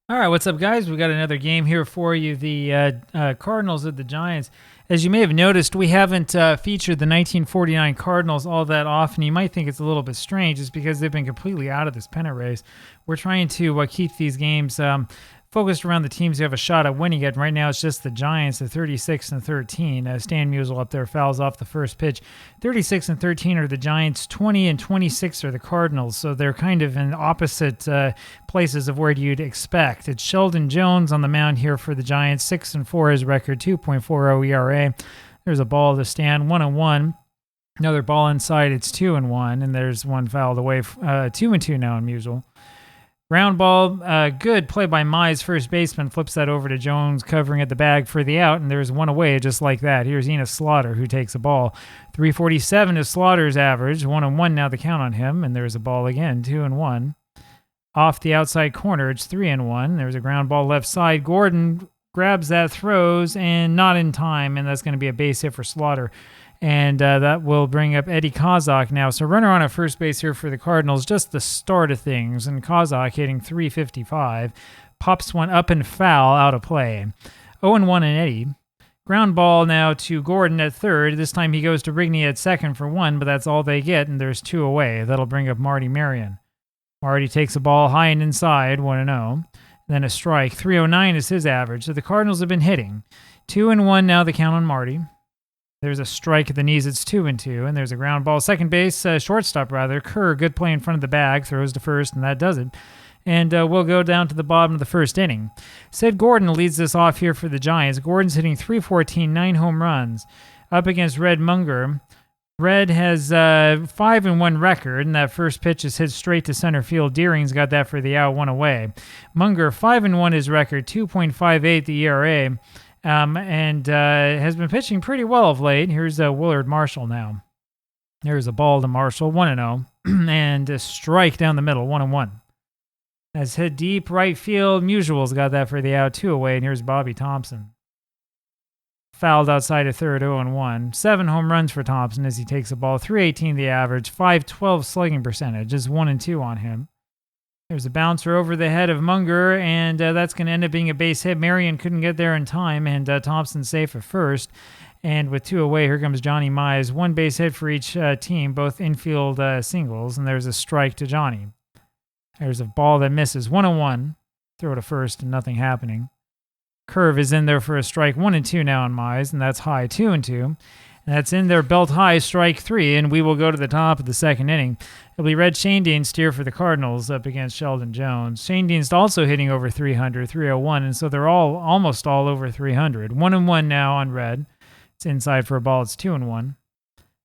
All right, what's up, guys? We got another game here for you. The Cardinals at the Giants. As you may have noticed, we haven't featured the 1949 Cardinals all that often. You might think it's a little bit strange, just because they've been completely out of this pennant race. We're trying to keep these games focused around the teams who have a shot at winning it. Right now, it's just the Giants at 36-13. Stan Musial up there fouls off the first pitch. 36-13 are the Giants. 20-26 are the Cardinals. So they're kind of in opposite places of where you'd expect. It's Sheldon Jones on the mound here for the Giants. 6-4 his record. 2.40 ERA. There's a ball to Stan. 1-1. Another ball inside. It's 2-1, and there's one fouled away. 2-2 now in Musial. Ground ball, good play by Mize, first baseman, flips that over to Jones, covering at the bag for the out, and there's one away just like that. Here's Enos Slaughter, who takes a ball. 347 is Slaughter's average, 1-1 now the count on him, and there's a ball again, 2-1. Off the outside corner, it's 3-1. There's a ground ball left side. Gordon grabs that, throws, and not in time, and that's going to be a base hit for Slaughter. And that will bring up Eddie Kozak now. So runner on at first base here for the Cardinals, just the start of things. And Kozak hitting 355. Pops one up and foul, out of play. 0-1 in Eddie. Ground ball now to Gordon at third. This time he goes to Rigney at second for one, but that's all they get, and there's two away. That'll bring up Marty Marion. Marty takes a ball high and inside, 1-0. Then a strike. 309 is his average. So the Cardinals have been hitting. 2-1 now the count on Marty. There's a strike at the knees. It's 2-2, and there's a ground ball. Second base, shortstop rather. Kerr, good play in front of the bag, throws to first, and that does it. And we'll go down to the bottom of the first inning. Sid Gordon leads this off here for the Giants. Gordon's hitting 314, 9 home runs. Up against Red Munger. Red has 5-1 record, and that first pitch is hit straight to center field. Deering's got that for the out, one away. Munger, 5-1 his record, 2.58 the ERA. And has been pitching pretty well of late. Here's Willard Marshall now. There's a ball to Marshall, 1-0, and a strike down the middle, 1-1. Has hit deep right field. Musial's got that for the out, 2 away, and here's Bobby Thompson. Fouled outside of third, 0-1. 7 home runs for Thompson as he takes the ball, 318 the average, 512 slugging percentage, just 1-2 on him. There's a bouncer over the head of Munger, and that's going to end up being a base hit. Marion couldn't get there in time, and Thompson's safe at first. And with 2 away, here comes Johnny Mize. 1 base hit for each team, both infield singles, and there's a strike to Johnny. There's a ball that misses. 1-1. Throw to first, and nothing happening. Curve is in there for a strike. 1-2 now on Mize, and that's high. 2-2. That's in there, belt high, strike 3, and we will go to the top of the second inning. It'll be Red Shanedean steer for the Cardinals up against Sheldon Jones. Shanedean's also hitting over 300, 301, and so they're almost all over 300. 1-1 now on Red. It's inside for a ball. It's 2-1.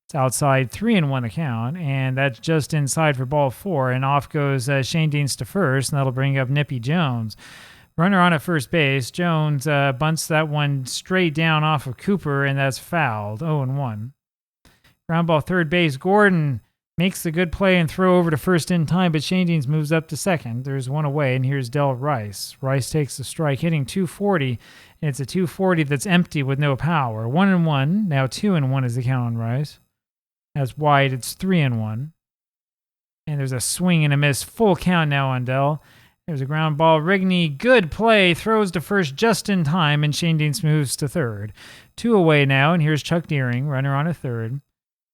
It's outside, 3-1 the count, and that's just inside for ball 4, and off goes Shanedean's to first, and that'll bring up Nippy Jones. Runner on at first base. Jones bunts that one straight down off of Cooper, and that's fouled. 0-1. Ground ball third base. Gordon makes the good play and throw over to first in time, but Shanedeans moves up to second. There's one away, and here's Del Rice. Rice takes the strike, hitting 240, and it's a 240 that's empty with no power. 1-1. Now 2-1 is the count on Rice. That's wide. It's 3-1. And there's a swing and a miss. Full count now on Del. There's a ground ball. Rigney, good play, throws to first just in time, and Shanedeans moves to third. 2 away now, and here's Chuck Deering, runner on a third.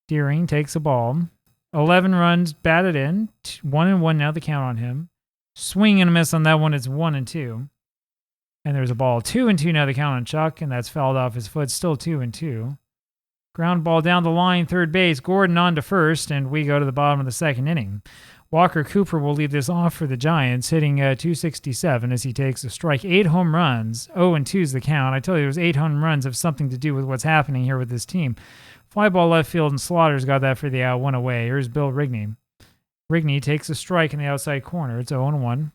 Deering takes a ball. 11 runs batted in. 1-1 now the count on him. Swing and a miss on that one. It's 1-2. And there's a ball. 2-2 now the count on Chuck, and that's fouled off his foot. Still 2-2. Ground ball down the line, third base. Gordon on to first, and we go to the bottom of the second inning. Walker Cooper will lead this off for the Giants, hitting 267 as he takes a strike. 8 home runs. 0-2 is the count. I tell you, those 8 home runs have something to do with what's happening here with this team. Fly ball left field, and Slaughter's got that for the out, 1 away. Here's Bill Rigney. Rigney takes a strike in the outside corner. It's 0-1.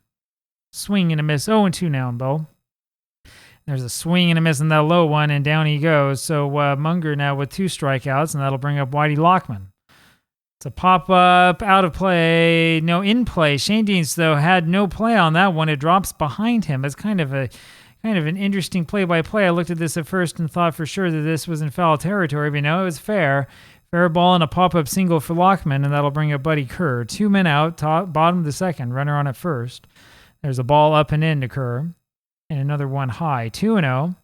Swing and a miss. 0-2 now, Bill. There's a swing and a miss on that low one, and down he goes. So Munger now with 2 strikeouts, and that'll bring up Whitey Lockman. It's a pop-up, out of play, no in play. Shanedeans, though, had no play on that one. It drops behind him. It's kind of an interesting play-by-play. I looked at this at first and thought for sure that this was in foul territory, but no, it was fair. Fair ball and a pop-up single for Lockman, and that'll bring up Buddy Kerr. 2 men out, bottom of the second, runner on at first. There's a ball up and in to Kerr. And another one high. 2-0.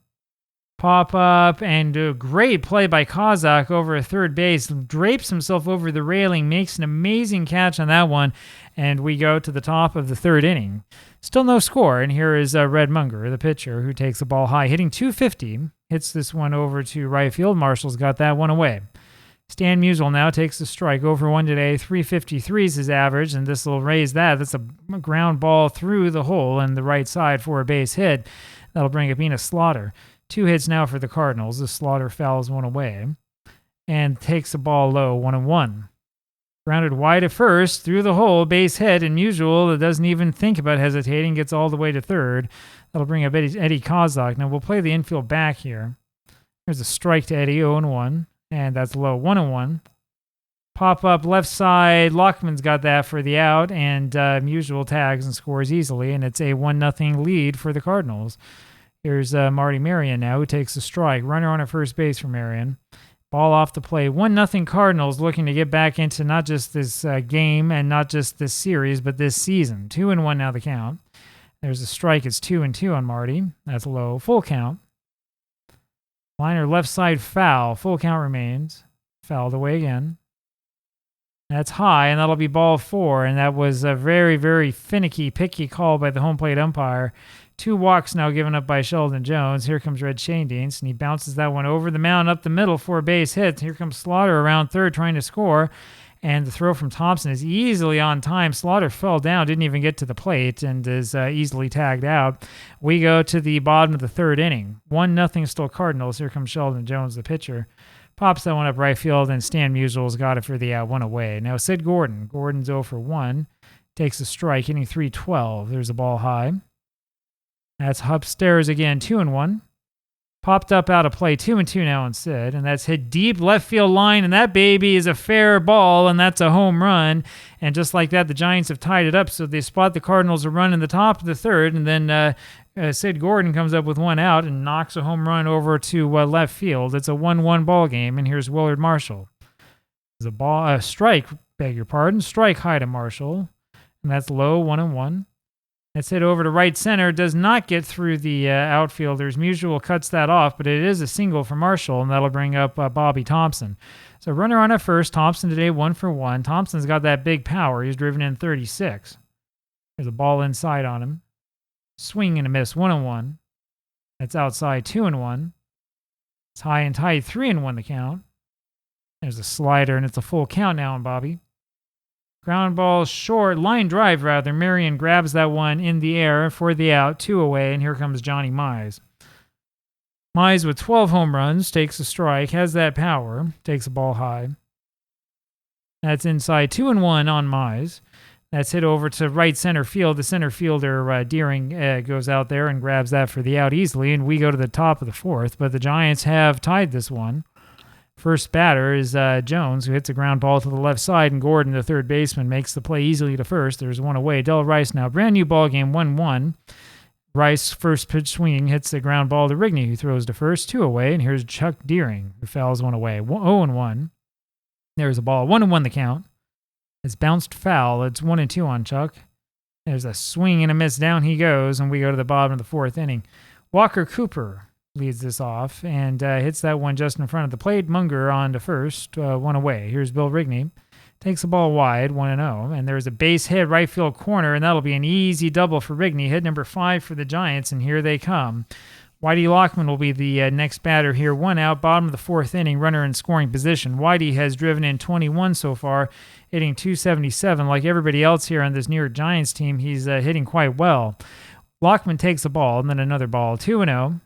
Pop up, and a great play by Kozak over a third base. Drapes himself over the railing, makes an amazing catch on that one, and we go to the top of the third inning. Still no score, and here is Red Munger, the pitcher, who takes the ball high, hitting 250. Hits this one over to right field. Marshall's got that one away. Stan Musial now takes the strike. Over one today. 353 is his average, and this will raise that. That's a ground ball through the hole on the right side for a base hit. That'll bring up Enos Slaughter. 2 hits now for the Cardinals. The Slaughter fouls one away and takes the ball low, 1-1. Grounded wide at first, through the hole, base hit, and Musial doesn't even think about hesitating, gets all the way to third. That'll bring up Eddie Kozak. Now we'll play the infield back here. There's a strike to Eddie, 0-1, and that's low, 1-1. Pop up left side. Lockman's got that for the out, and Musial tags and scores easily, and it's a 1-0 lead for the Cardinals. Here's Marty Marion now, who takes the strike. Runner on at first base for Marion. Ball off the plate. 1-0 Cardinals, looking to get back into not just this game and not just this series, but this season. 2-1 now the count. There's a strike. It's 2-2 on Marty. That's low. Full count. Liner left side foul. Full count remains. Fouled away again. That's high, and that'll be ball 4. And that was a very, very finicky, picky call by the home plate umpire. 2 walks now given up by Sheldon Jones. Here comes Red Shanedeans, and he bounces that one over the mound up the middle for a base hit. Here comes Slaughter around third trying to score, and the throw from Thompson is easily on time. Slaughter fell down, didn't even get to the plate, and is easily tagged out. We go to the bottom of the third inning. 1-0 still Cardinals. Here comes Sheldon Jones, the pitcher. Pops that one up right field, and Stan Musial's got it for the out, one away. Now Sid Gordon. Gordon's 0 for 1. Takes a strike, hitting 312. There's a ball high. That's upstairs again, 2-1. Popped up out of play, 2-2 now on Sid, and that's hit deep left field line, and that baby is a fair ball, and that's a home run. And just like that, the Giants have tied it up, so they spot the Cardinals a run in the top of the third, and then Sid Gordon comes up with one out and knocks a home run over to left field. It's a 1-1 ball game, and here's Willard Marshall. There's a strike, beg your pardon, strike high to Marshall, and that's low, 1-1. It's hit over to right center, does not get through the outfielders. Musial cuts that off, but it is a single for Marshall, and that'll bring up Bobby Thompson. So runner on at first. Thompson today 1 for 1. Thompson's got that big power. He's driven in 36. There's a ball inside on him. Swing and a miss, 1-1. That's outside, 2-1. It's high and tight, 3-1 the count. There's a slider, and it's a full count now on Bobby. Ground ball short, line drive rather. Marion grabs that one in the air for the out, 2 away, and here comes Johnny Mize. Mize with 12 home runs, takes a strike, has that power, takes a ball high. That's inside, 2-1 on Mize. That's hit over to right center field. The center fielder, Deering, goes out there and grabs that for the out easily, and we go to the top of the fourth, but the Giants have tied this one. First batter is Jones, who hits a ground ball to the left side, and Gordon, the third baseman, makes the play easily to first. There's one away. Del Rice now, brand new ball game, 1-1. Rice, first pitch swinging, hits the ground ball to Rigney, who throws to first, 2 away, and here's Chuck Deering, who fouls one away, 0-1. There's a ball, 1-1 the count. It's bounced foul. It's 1-2 on Chuck. There's a swing and a miss. Down he goes, and we go to the bottom of the fourth inning. Walker Cooper leads this off and hits that one just in front of the plate. Munger on to first, 1 away. Here's Bill Rigney. Takes the ball wide, 1-0. And there's a base hit right field corner, and that'll be an easy double for Rigney. Hit number 5 for the Giants, and here they come. Whitey Lockman will be the next batter here. 1 out, bottom of the fourth inning, runner in scoring position. Whitey has driven in 21 so far, hitting 277. Like everybody else here on this New York Giants team, he's hitting quite well. Lockman takes the ball, and then another ball, 2-0.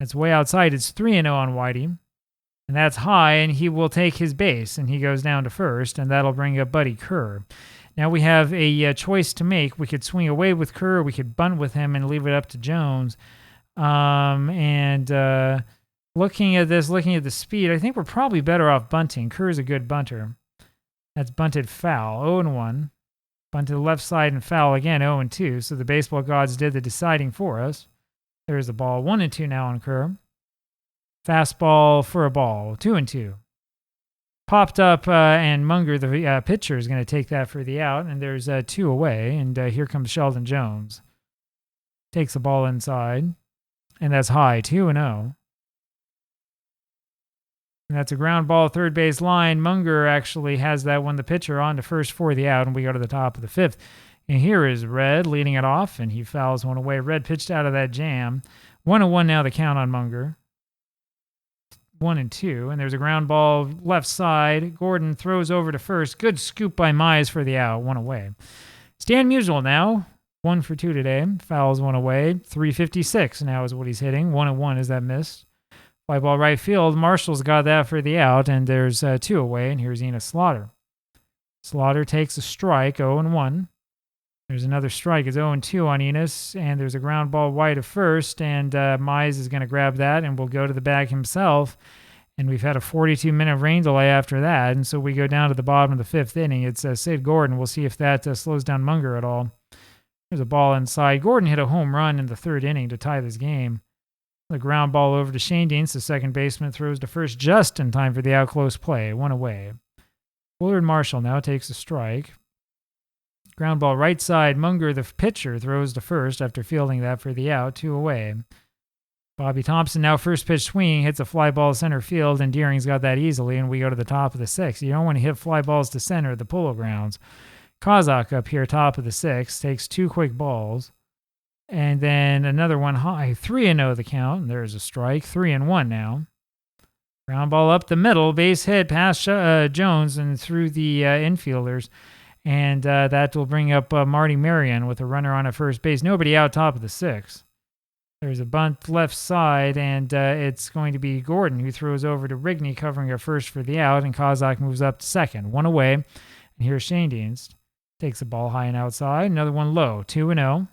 That's way outside. It's 3-0 on Whitey. And that's high, and he will take his base, and he goes down to first, and that'll bring up Buddy Kerr. Now we have a choice to make. We could swing away with Kerr, we could bunt with him and leave it up to Jones. Looking at this, looking at the speed, I think we're probably better off bunting. Kerr's a good bunter. That's bunted foul, 0-1. Bunted left side and foul again, 0-2. So the baseball gods did the deciding for us. There's the ball, 1-2 now on Kerr. Fastball for a ball, 2-2. Popped up, and Munger, the pitcher, is going to take that for the out, and there's 2 away, and here comes Sheldon Jones. takes the ball inside, and that's high, 2-0. And that's a ground ball, third base line. Munger actually has that one, the pitcher, on to first for the out, and we go to the top of the fifth. And here is Red leading it off, and he fouls one away. Red pitched out of that jam. 1-1 now, the count on Munger. 1-2, and there's a ground ball left side. Gordon throws over to first. Good scoop by Mize for the out, one away. Stan Musial now, 1 for 2 today. Fouls one away. 356 now is what he's hitting. 1-1 is that missed. Fly ball right field. Marshall's got that for the out, and there's 2 away, and here's Enos Slaughter. Slaughter takes a strike, 0-1. There's another strike. It's 0-2 on Enos, and there's a ground ball wide of first, and Mize is going to grab that and will go to the bag himself. And we've had a 42-minute rain delay after that, and so we go down to the bottom of the fifth inning. It's Sid Gordon. We'll see if that slows down Munger at all. There's a ball inside. Gordon hit a home run in the third inning to tie this game. The ground ball over to Shane Deans, the second baseman, throws to first just in time for the out close play. 1 away. Willard Marshall now takes a strike. Ground ball right side. Munger, the pitcher, throws to first after fielding that for the out. 2 away. Bobby Thompson now first pitch swinging, hits a fly ball to center field, and Deering's got that easily, and we go to the top of the sixth. You don't want to hit fly balls to center at the Polo Grounds. Kozak up here, top of the sixth, takes 2 quick balls. And then another one high, 3-0 the count. And there's a strike, 3-1 now. Ground ball up the middle, base hit past Jones and through the infielders. And that will bring up Marty Marion with a runner on at first base. Nobody out top of the sixth. There's a bunt left side, and it's going to be Gordon who throws over to Rigney covering at first for the out, and Kozak moves up to second. 1 away. And here's Shane Deans. Takes the ball high and outside. Another one low, 2-0.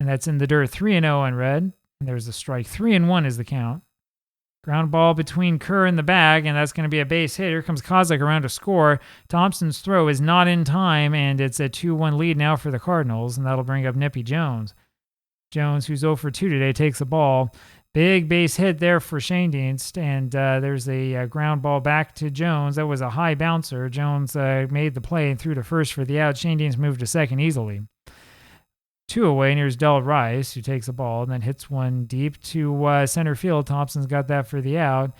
And that's in the dirt, 3-0 on Red. And there's a strike. 3-1 is the count. Ground ball between Kerr and the bag, and that's going to be a base hit. Here comes Kozak around to score. Thompson's throw is not in time, and it's a 2-1 lead now for the Cardinals, and that'll bring up Nippy Jones. Jones, who's 0 for 2 today, takes the ball. Big base hit there for Shane Deans, and there's a ground ball back to Jones. That was a high bouncer. Jones made the play and threw to first for the out. Shane Deans moved to second easily. 2 away, and here's Del Rice, who takes the ball and then hits one deep to center field. Thompson's got that for the out,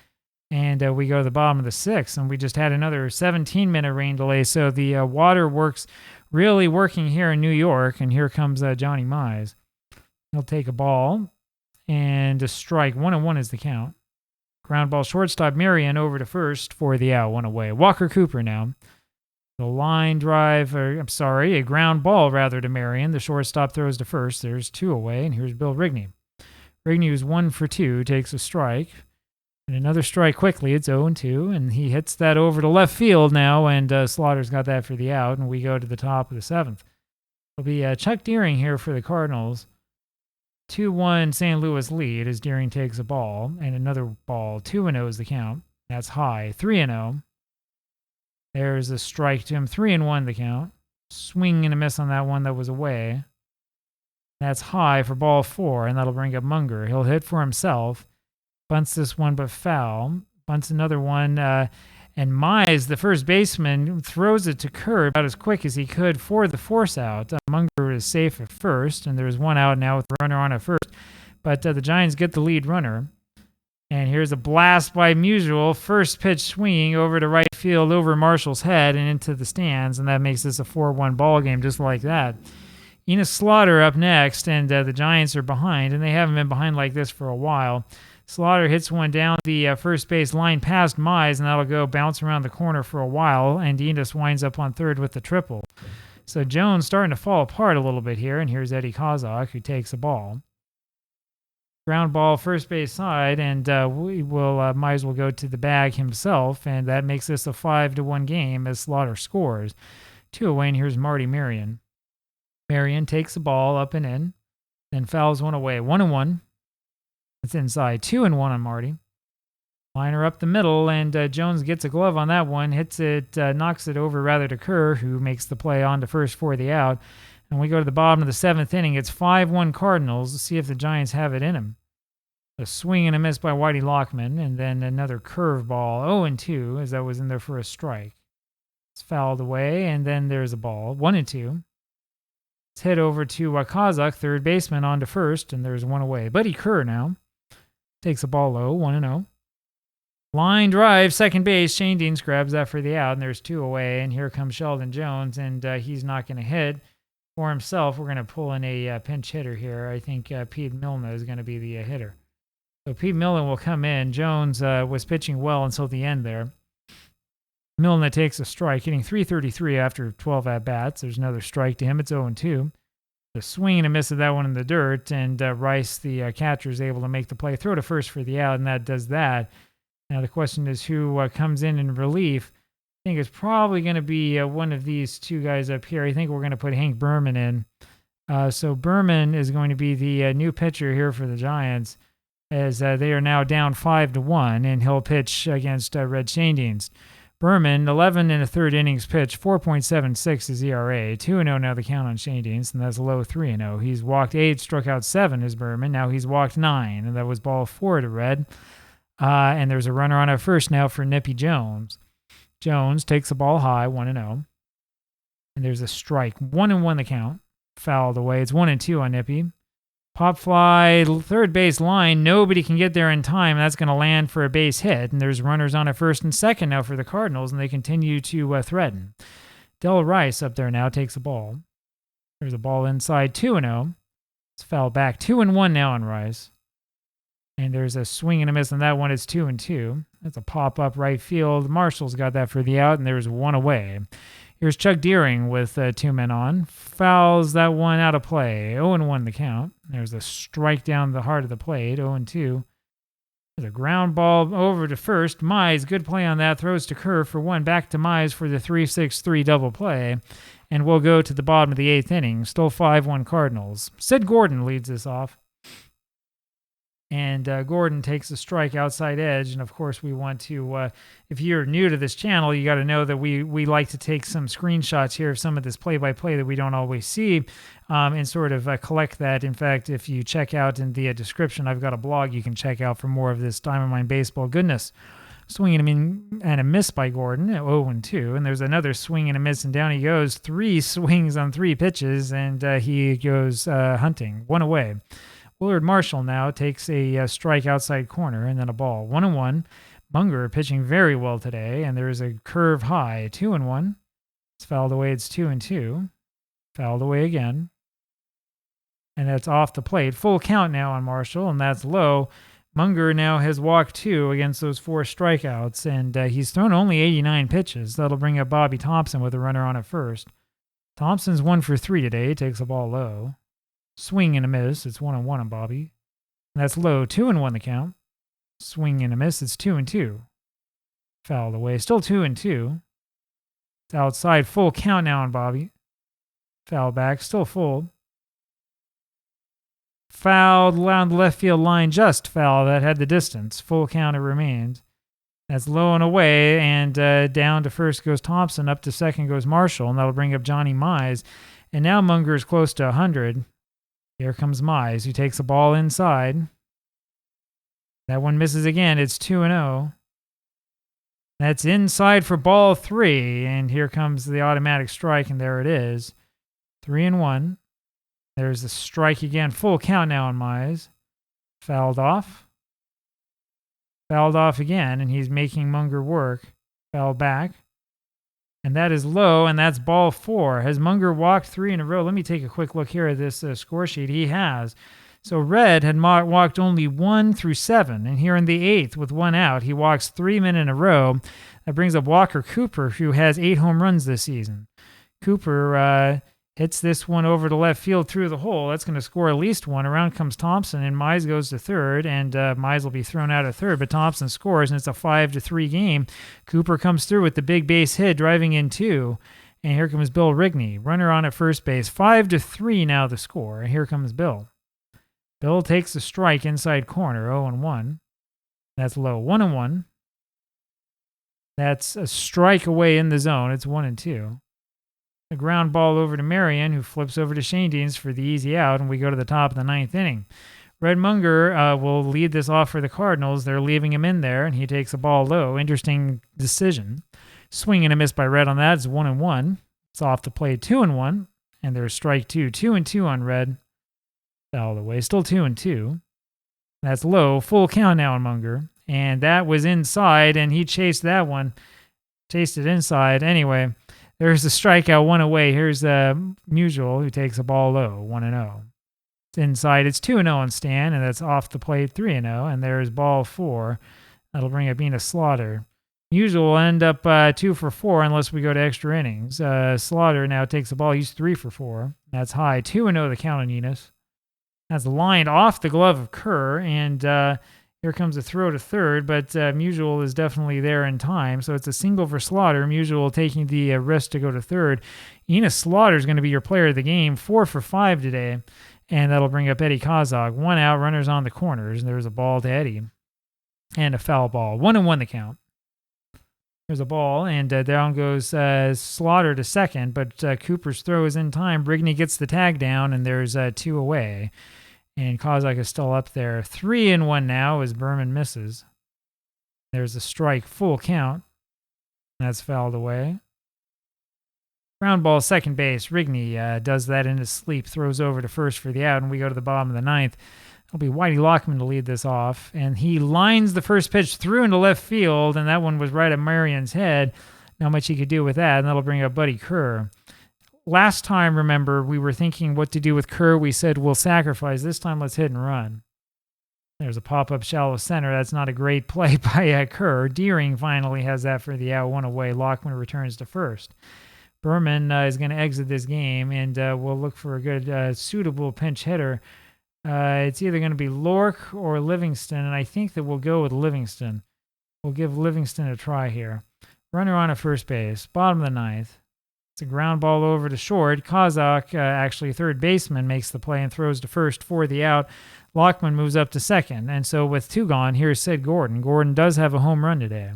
and we go to the bottom of the sixth, and we just had another 17-minute rain delay, so the water works really working here in New York, and here comes Johnny Mize. He'll take a ball, and a strike. 1-1 is the count. Ground ball shortstop Marion over to first for the out, 1 away. Walker Cooper now. The line drive, a ground ball rather to Marion. The shortstop throws to first. There's 2 away, and here's Bill Rigney. Rigney, who's 1 for 2, takes a strike. And another strike quickly. It's 0-2, and he hits that over to left field now, and Slaughter's got that for the out, and we go to the top of the seventh. It'll be Chuck Deering here for the Cardinals. 2-1 St. Louis lead as Deering takes a ball, and another ball. 2-0 is the count. That's high. 3-0. There's a strike to him. 3-1 the count. Swing and a miss on that one that was away. That's high for ball 4, and that'll bring up Munger. He'll hit for himself. Bunts this one, but foul. Bunts another one, and Mize, the first baseman, throws it to Kerr about as quick as he could for the force out. Munger is safe at first, and there's 1 out now with the runner on at first. But the Giants get the lead runner. And here's a blast by Musial. First pitch swinging over to right field, over Marshall's head and into the stands, and that makes this a 4-1 ball game just like that. Enos Slaughter up next, and the Giants are behind, and they haven't been behind like this for a while. Slaughter hits one down the first base line past Mize, and that'll go bounce around the corner for a while, and Enos winds up on third with the triple. So Jones starting to fall apart a little bit here, and here's Eddie Kozak, who takes the ball. Ground ball first base side, and Mize will go to the bag himself, and that makes this a 5-1 game as Slaughter scores. 2 away, and here's Marty Marion. Marion takes the ball up and in, then fouls one away. 1-1. It's inside. 2-1 on Marty. Liner up the middle, and Jones gets a glove on that one, hits it, knocks it over rather to Kerr, who makes the play on to first for the out. And we go to the bottom of the seventh inning. It's 5-1 Cardinals. Let's see if the Giants have it in them. A swing and a miss by Whitey Lockman, and then another curveball. 0-2, as that was in there for a strike. It's fouled away, and then there's a ball. 1-2. Let's head over to Kazakh, third baseman, on to first, and there's one away. Buddy Kerr now takes the ball low, 1-0. Line drive, second base. Shane Deans grabs that for the out, and there's two away. And here comes Sheldon Jones, and he's not going to hit for himself. We're going to pull in a pinch hitter here. I think Pete Milne is going to be the hitter. So Pete Milne will come in. Jones was pitching well until the end there. Milne takes a strike, hitting .333 after 12 at-bats. There's another strike to him. It's 0-2. The swing and a miss of that one in the dirt, and Rice, the catcher, is able to make the play. Throw to first for the out, and that does that. Now the question is who comes in relief. I think it's probably going to be one of these two guys up here. I think we're going to put Hank Berman in. So Berman is going to be the new pitcher here for the Giants, as they are now down 5-1, and he'll pitch against Red Shane Deans. Berman, 11 and a third innings pitched, 4.76 is ERA, 2-0 now the count on Shane Deans, and that's low 3-0. He's walked 8, struck out 7 is Berman. Now he's walked 9, and that was ball 4 to Red. And there's a runner on at first now for Nippy Jones. Jones takes the ball high, 1-0. And there's a strike, 1-1 the count. Fouled away. It's 1-2 on Nippy. Pop fly, third base line. Nobody can get there in time. That's going to land for a base hit. And there's runners on at first and second now for the Cardinals, and they continue to threaten. Del Rice up there now takes the ball. There's a ball inside, 2-0. It's fouled back, 2-1 now on Rice. And there's a swing and a miss on that one. It's 2-2. That's a pop-up right field. Marshall's got that for the out, and there's one away. Here's Chuck Deering with 2 men on. Fouls that one out of play. 0-1 the count. There's a strike down the heart of the plate. 0-2. There's a ground ball over to first. Mize, good play on that. Throws to Kerr for 1. Back to Mize for the 3-6-3 double play. And we'll go to the bottom of the 8th inning. Still 5-1 Cardinals. Sid Gordon leads this off. And Gordon takes a strike outside edge. And, of course, we want to, if you're new to this channel, you got to know that we like to take some screenshots here of some of this play-by-play that we don't always see and sort of collect that. In fact, if you check out in the description, I've got a blog you can check out for more of this Diamond Mine baseball goodness. Swinging and a miss by Gordon, 0-2. And there's another swing and a miss, and down he goes. 3 swings on 3 pitches, and he goes hunting. 1 away. Willard Marshall now takes a strike outside corner and then a ball. 1-1. Munger pitching very well today, and there's a curve high. 2-1. It's fouled away. It's 2-2. Fouled away again. And that's off the plate. Full count now on Marshall, and that's low. Munger now has walked 2 against those 4 strikeouts, and he's thrown only 89 pitches. That'll bring up Bobby Thompson with a runner on at first. Thompson's 1 for 3 today. Takes the ball low. Swing and a miss. It's 1-1 on Bobby. And that's low. 2-1 the count. Swing and a miss. It's 2-2. Fouled away. Still 2-2. It's outside. Full count now on Bobby. Foul back. Still full. Fouled around the left field line. Just foul. That had the distance. Full count it remains. That's low and away. And down to first goes Thompson. Up to second goes Marshall. And that'll bring up Johnny Mize. And now Munger is close to 100. Here comes Mize, who takes the ball inside. That one misses again. It's 2-0. That's inside for ball 3. And here comes the automatic strike, and there it is. 3-1. There's the strike again. Full count now on Mize. Fouled off. Fouled off again, and he's making Munger work. Fouled back. And that is low, and that's ball 4. Has Munger walked 3 in a row? Let me take a quick look here at this score sheet. He has. So Red had walked only 1 through 7, and here in the 8th with 1 out, he walks 3 men in a row. That brings up Walker Cooper, who has 8 home runs this season. Cooper hits this one over to left field through the hole. That's going to score at least 1. Around comes Thompson, and Mize goes to third, and Mize will be thrown out at third, but Thompson scores, and it's a 5-3 game. Cooper comes through with the big base hit, driving in 2, and here comes Bill Rigney. Runner on at first base. 5-3 now the score, and here comes Bill. Bill takes the strike inside corner, 0-1. That's low. 1-1. That's a strike away in the zone. It's 1-2. A ground ball over to Marion, who flips over to Shane Deans for the easy out, and we go to the top of the 9th inning. Red Munger will lead this off for the Cardinals. They're leaving him in there, and he takes the ball low. Interesting decision. Swing and a miss by Red on that. It's 1-1. It's off the plate, 2-1. And there's strike 2. 2-2 on red. All the way. Still 2-2. That's low. Full count now on Munger. And that was inside, and he chased that one. Chased it inside. Anyway, there's the strikeout, one away. Here's Musial, who takes a ball low, 1-0. It's inside. It's 2-0 on Stan, and that's off the plate, 3-0. And there's ball 4. That'll bring up Ina Slaughter. Musial will end up 2 for 4 unless we go to extra innings. Slaughter now takes the ball. He's 3 for 4. That's high. 2-0 the count on Enos. That's lined off the glove of Kerr, and here comes a throw to third, but Musial is definitely there in time, so it's a single for Slaughter. Musial taking the risk to go to third. Enos Slaughter is going to be your player of the game, 4 for 5 today, and that'll bring up Eddie Kazak. 1 out, runners on the corners, and there's a ball to Eddie, and a foul ball. 1-1 the count. There's a ball, and down goes Slaughter to second, but Cooper's throw is in time. Brigney gets the tag down, and there's 2 away. And Kazak is still up there. 3-1 now as Berman misses. There's a strike, full count. That's fouled away. Ground ball, second base. Rigney does that in his sleep, throws over to first for the out, and we go to the bottom of the ninth. It'll be Whitey Lockman to lead this off, and he lines the first pitch through into left field, and that one was right at Marion's head. Not much he could do with that, and that'll bring up Buddy Kerr. Last time, remember, we were thinking what to do with Kerr. We said we'll sacrifice. This time, let's hit and run. There's a pop-up shallow center. That's not a great play by Kerr. Deering finally has that for the out, 1 away. Lockman returns to first. Berman is going to exit this game, and we'll look for a good, suitable pinch hitter. It's either going to be Lork or Livingston, and I think that we'll go with Livingston. We'll give Livingston a try here. Runner on at first base, bottom of the ninth. It's a ground ball over to short. Kazak, actually third baseman, makes the play and throws to first for the out. Lockman moves up to second, and so with 2 gone, here's Sid Gordon. Gordon does have a home run today.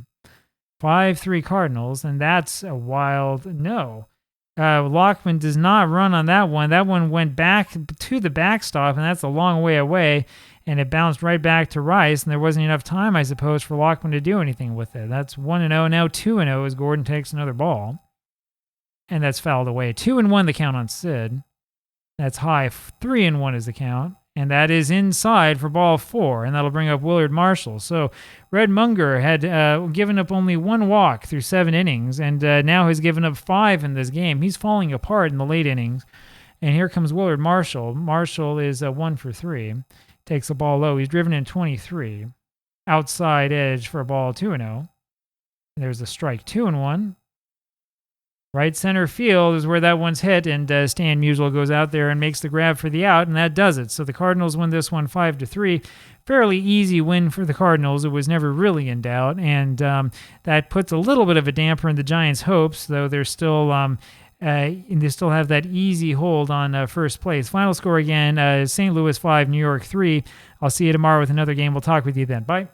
5-3 Cardinals, and that's a wild no. Lockman does not run on that one. That one went back to the backstop, and that's a long way away, and it bounced right back to Rice, and there wasn't enough time, I suppose, for Lockman to do anything with it. That's 1-0, now 2-0 as Gordon takes another ball, and that's fouled away. 2-1 the count on Sid. That's high. 3-1 is the count, and that is inside for ball 4, and that'll bring up Willard Marshall. So Red Munger had given up only 1 walk through 7 innings, and now has given up 5 in this game. He's falling apart in the late innings, and here comes Willard Marshall. Marshall is 1 for 3. Takes the ball low. He's driven in 23. Outside edge for a ball 2-0. There's a strike. 2-1. Right center field is where that one's hit, and Stan Musial goes out there and makes the grab for the out, and that does it. So the Cardinals win this one 5-3. Fairly easy win for the Cardinals. It was never really in doubt, and that puts a little bit of a damper in the Giants' hopes, though they're still they still have that easy hold on first place. Final score again: St. Louis 5, New York 3. I'll see you tomorrow with another game. We'll talk with you then. Bye.